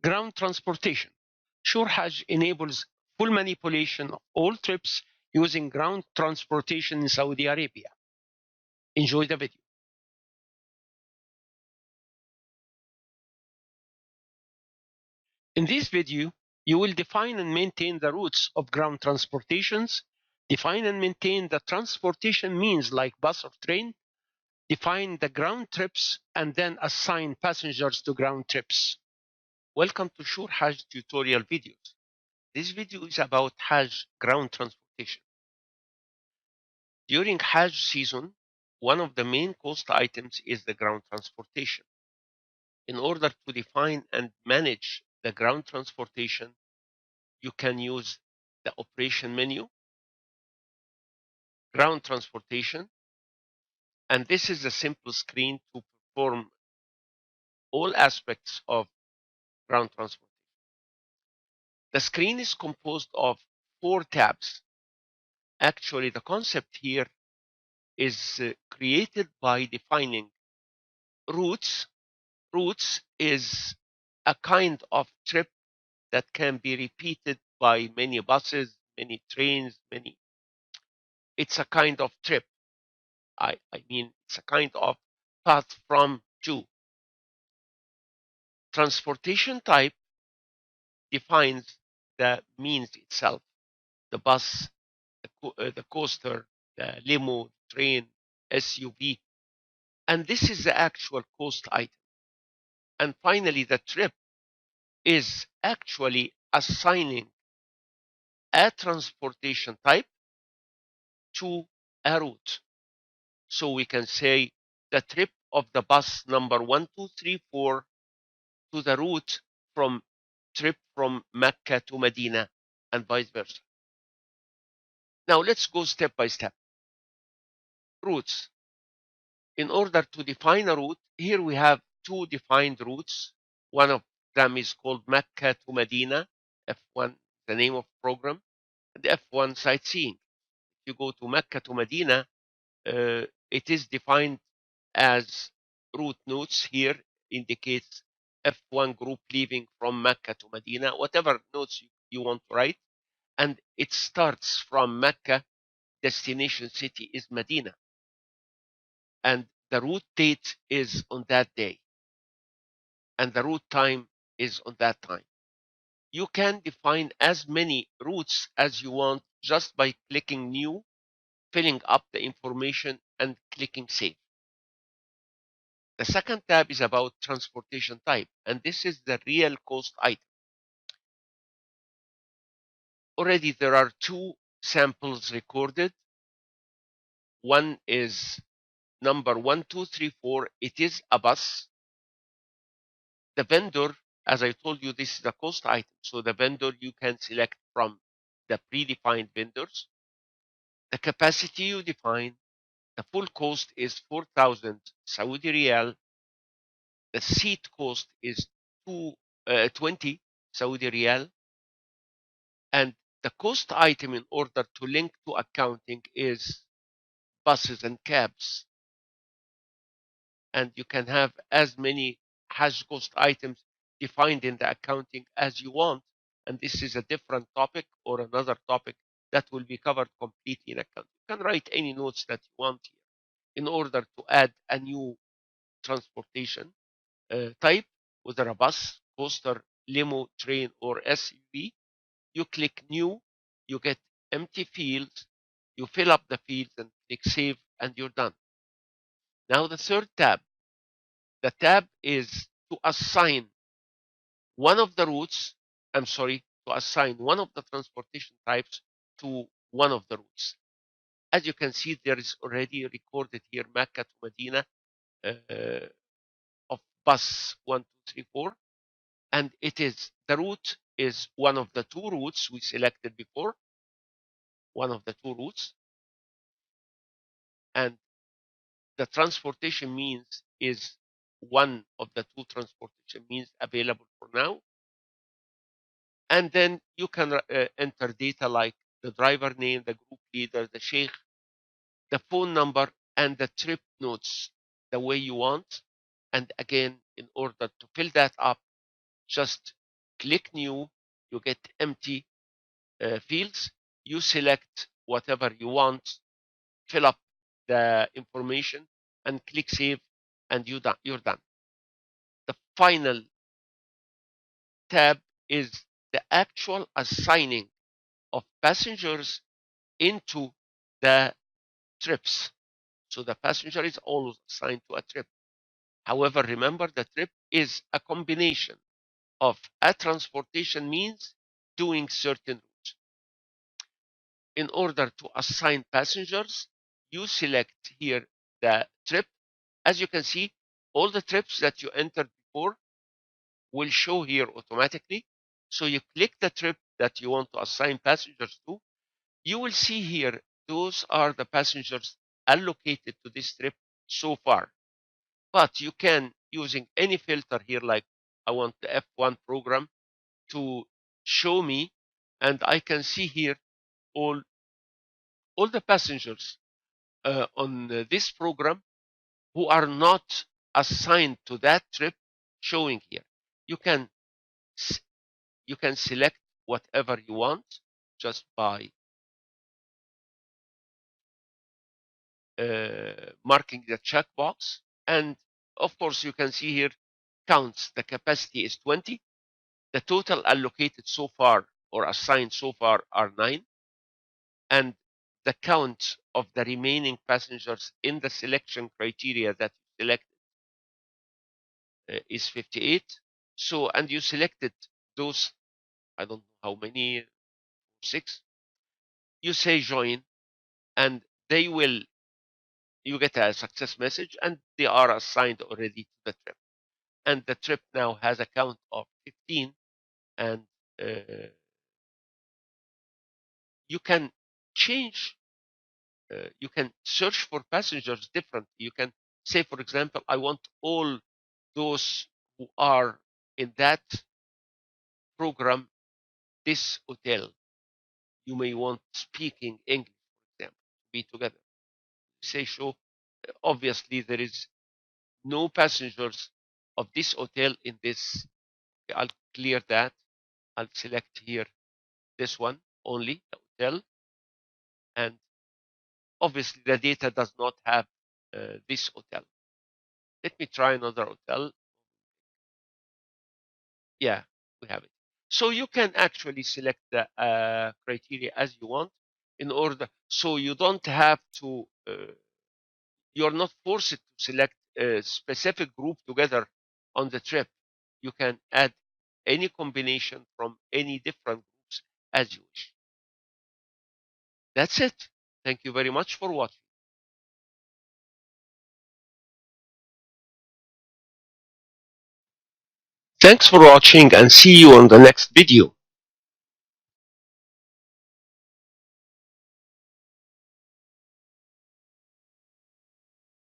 Ground transportation. SureHajj enables full manipulation of all trips using ground transportation in Saudi Arabia. Enjoy the video. In this video, you will define and maintain the routes of ground transportations, define and maintain the transportation means like bus or train, define the ground trips, and then assign passengers to ground trips. Welcome to SureHajj tutorial videos. This video is about Hajj ground transportation. During Hajj season, one of the main cost items is the ground transportation. In order to define and manage the ground transportation, you can use the operation menu, ground transportation, and this is a simple screen to perform all aspects of ground transportation. The screen is composed of 4 tabs. Actually, the concept here is created by defining routes. Routes is a kind of trip that can be repeated by many buses, many trains, it's a kind of trip. I mean, it's a kind of path from to. Transportation type defines the means itself, the bus, the coaster, the limo, train, SUV, and this is the actual cost item. And finally, the trip is actually assigning a transportation type to a route. So we can say the trip of the bus number 1234 to the route from trip from Mecca to Medina and vice versa. Now let's go step by step. Routes. In order to define a route, here we have 2 defined routes. One of them is called Mecca to Medina, F1, the name of program, and F1 sightseeing. If you go to Mecca to Medina, it is defined as route notes here indicates F1 group leaving from Mecca to Medina, whatever notes you want to write. And it starts from Mecca, destination city is Medina. And the route date is on that day. And the route time is on that time. You can define as many routes as you want just by clicking new, filling up the information, and clicking save. The second tab is about transportation type, and this is the real cost item. Already there are 2 samples recorded. One is number 1234. It is a bus. The vendor, as I told you, this is a cost item. So the vendor you can select from the predefined vendors. The capacity you define. The full cost is 4,000 Saudi Riyal. The seat cost is 20 Saudi Riyal. And the cost item in order to link to accounting is buses and cabs. And you can have as many Hajj cost items defined in the accounting as you want. And this is a different topic or another topic that will be covered completely in accounting. You can write any notes that you want here in order to add a new transportation type, whether a bus, coaster, limo, train, or SUV. You click new, you get empty fields, you fill up the fields and click save, and you're done. Now the third tab. The tab is to assign one of the routes, to assign one of the transportation types to one of the routes. As you can see, there is already recorded here Mecca to Medina of bus 1234, and the route is one of the 2 routes we selected before, one of the 2 routes, and the transportation means is one of the 2 transportation means available for now. And then you can enter data like the driver name, the group leader, the sheikh, the phone number, and the trip notes the way you want. And again, in order to fill that up, just click new, you get empty fields. You select whatever you want, fill up the information, and click save, and you're done. The final tab is the actual assigning of passengers into the trips. So the passenger is always assigned to a trip. However, remember the trip is a combination of a transportation means doing certain routes. In order to assign passengers, you select here the trip. As you can see, all the trips that you entered before will show here automatically. So you click the trip that you want to assign passengers to. You will see here, those are the passengers allocated to this trip so far. But you can, using any filter here, like I want the F1 program to show me, and I can see here all, all the passengers on this program who are not assigned to that trip showing here. You can you can select whatever you want just by marking the checkbox. And of course, you can see here counts. The capacity is 20. The total allocated so far or assigned so far are 9. And the count of the remaining passengers in the selection criteria that you selected is 58. So, and you selected those, I don't know how many, 6. You say join, and they will, you get a success message, and they are assigned already to the trip. And the trip now has a count of 15, and you can change, you can search for passengers differently. You can say, for example, I want all those who are in that program, this hotel. You may want speaking English, for example, to be together. Say show. Obviously, there is no passengers of this hotel in this. I'll clear that. I'll select here this one only, the hotel. And obviously, the data does not have this hotel. Let me try another hotel. Yeah, we have it. So you can actually select the criteria as you want in order, so you don't have to, you're not forced to select a specific group together on the trip. You can add any combination from any different groups as you wish. That's it. Thank you very much for watching. Thanks for watching, and see you on the next video.